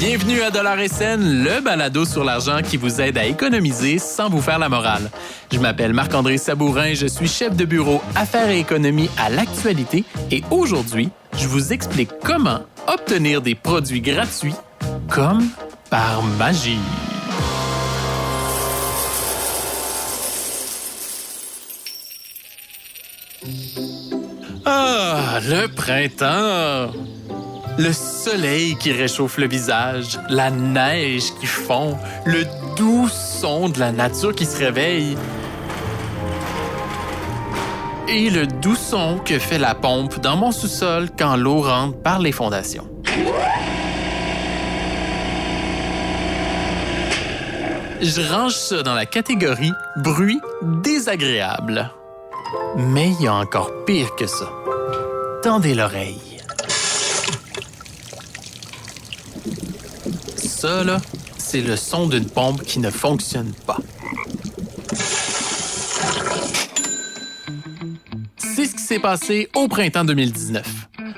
Bienvenue à Dollar & Cents, le balado sur l'argent qui vous aide à économiser sans vous faire la morale. Je m'appelle Marc-André Sabourin, je suis chef de bureau Affaires et économie à l'Actualité et aujourd'hui, je vous explique comment obtenir des produits gratuits comme par magie. Ah, le printemps! Le soleil qui réchauffe le visage, la neige qui fond, le doux son de la nature qui se réveille et le doux son que fait la pompe dans mon sous-sol quand l'eau rentre par les fondations. Je range ça dans la catégorie bruit désagréable. Mais il y a encore pire que ça. Tendez l'oreille. Ça, là, c'est le son d'une pompe qui ne fonctionne pas. C'est ce qui s'est passé au printemps 2019.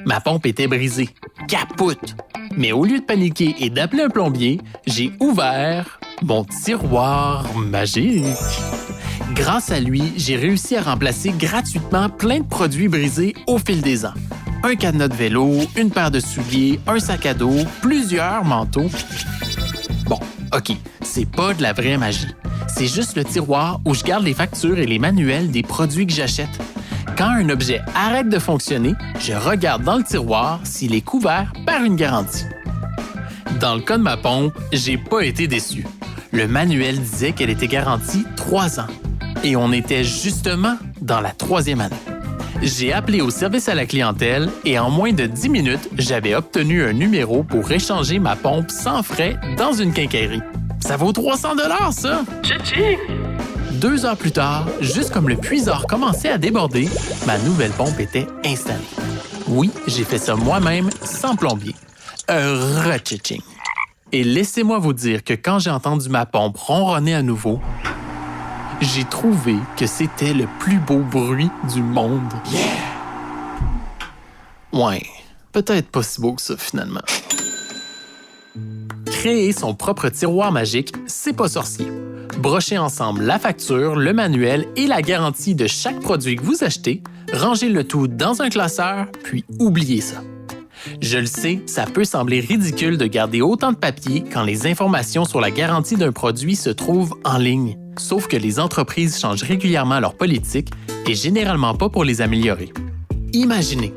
Ma pompe était brisée. Capoute! Mais au lieu de paniquer et d'appeler un plombier, j'ai ouvert mon tiroir magique. Grâce à lui, j'ai réussi à remplacer gratuitement plein de produits brisés au fil des ans. Un cadenas de vélo, une paire de souliers, un sac à dos, plusieurs manteaux. Bon, OK, c'est pas de la vraie magie. C'est juste le tiroir où je garde les factures et les manuels des produits que j'achète. Quand un objet arrête de fonctionner, je regarde dans le tiroir s'il est couvert par une garantie. Dans le cas de ma pompe, j'ai pas été déçu. Le manuel disait qu'elle était garantie 3 ans. Et on était justement dans la 3e année. J'ai appelé au service à la clientèle et en moins de 10 minutes, j'avais obtenu un numéro pour échanger ma pompe sans frais dans une quincaillerie. Ça vaut 300 $, ça! Tchitchi! 2 heures plus tard, juste comme le puisard commençait à déborder, ma nouvelle pompe était installée. Oui, j'ai fait ça moi-même, sans plombier. Re-tchitching! Et laissez-moi vous dire que quand j'ai entendu ma pompe ronronner à nouveau, j'ai trouvé que c'était le plus beau bruit du monde. Yeah! Ouais, peut-être pas si beau que ça, finalement. Créer son propre tiroir magique, c'est pas sorcier. Brochez ensemble la facture, le manuel et la garantie de chaque produit que vous achetez, rangez le tout dans un classeur, puis oubliez ça. Je le sais, ça peut sembler ridicule de garder autant de papier quand les informations sur la garantie d'un produit se trouvent en ligne. Sauf que les entreprises changent régulièrement leur politique et généralement pas pour les améliorer. Imaginez,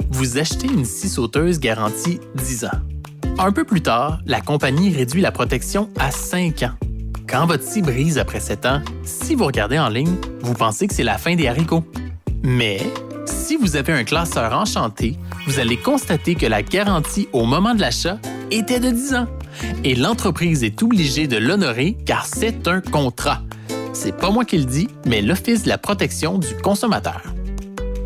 vous achetez une scie sauteuse garantie 10 ans. Un peu plus tard, la compagnie réduit la protection à 5 ans. Quand votre scie brise après 7 ans, si vous regardez en ligne, vous pensez que c'est la fin des haricots. Mais si vous avez un classeur enchanté, vous allez constater que la garantie au moment de l'achat était de 10 ans. Et l'entreprise est obligée de l'honorer car c'est un contrat. C'est pas moi qui le dis, mais l'Office de la protection du consommateur.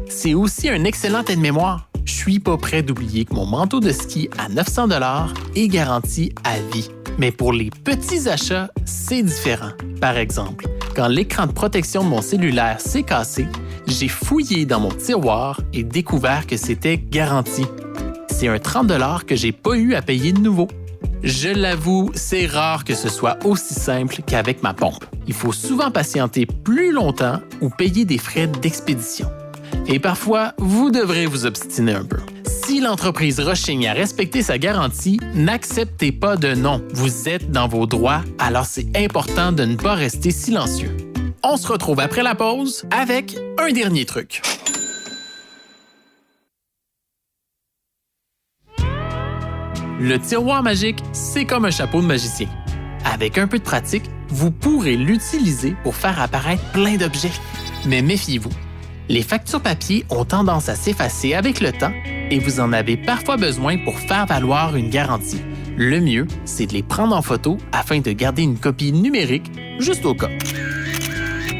C'est aussi un excellent aide-mémoire. Je suis pas prêt d'oublier que mon manteau de ski à 900 $ est garanti à vie. Mais pour les petits achats, c'est différent. Par exemple, quand l'écran de protection de mon cellulaire s'est cassé, j'ai fouillé dans mon tiroir et découvert que c'était garanti. C'est un 30 $ que j'ai pas eu à payer de nouveau. Je l'avoue, c'est rare que ce soit aussi simple qu'avec ma pompe. Il faut souvent patienter plus longtemps ou payer des frais d'expédition. Et parfois, vous devrez vous obstiner un peu. Si l'entreprise rechigne à respecter sa garantie, n'acceptez pas de non. Vous êtes dans vos droits, alors c'est important de ne pas rester silencieux. On se retrouve après la pause avec un dernier truc. Le tiroir magique, c'est comme un chapeau de magicien. Avec un peu de pratique, vous pourrez l'utiliser pour faire apparaître plein d'objets. Mais méfiez-vous, les factures papier ont tendance à s'effacer avec le temps et vous en avez parfois besoin pour faire valoir une garantie. Le mieux, c'est de les prendre en photo afin de garder une copie numérique juste au cas.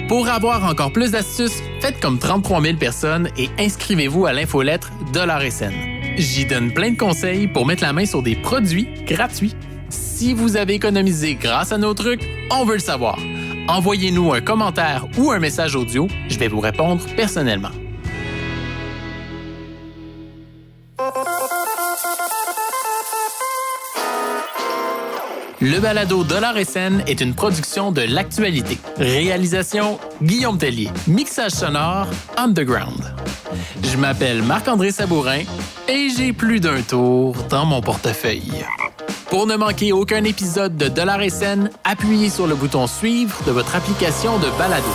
Pour avoir encore plus d'astuces, faites comme 33 000 personnes et inscrivez-vous à l'infolettre Dollar & Cents. J'y donne plein de conseils pour mettre la main sur des produits gratuits. Si vous avez économisé grâce à nos trucs, on veut le savoir. Envoyez-nous un commentaire ou un message audio, je vais vous répondre personnellement. Le balado Dollar et Scène est une production de l'actualité. Réalisation Guillaume Tellier. Mixage sonore Underground. Je m'appelle Marc-André Sabourin et j'ai plus d'un tour dans mon portefeuille. Pour ne manquer aucun épisode de Dollar et Scène, appuyez sur le bouton Suivre de votre application de balado.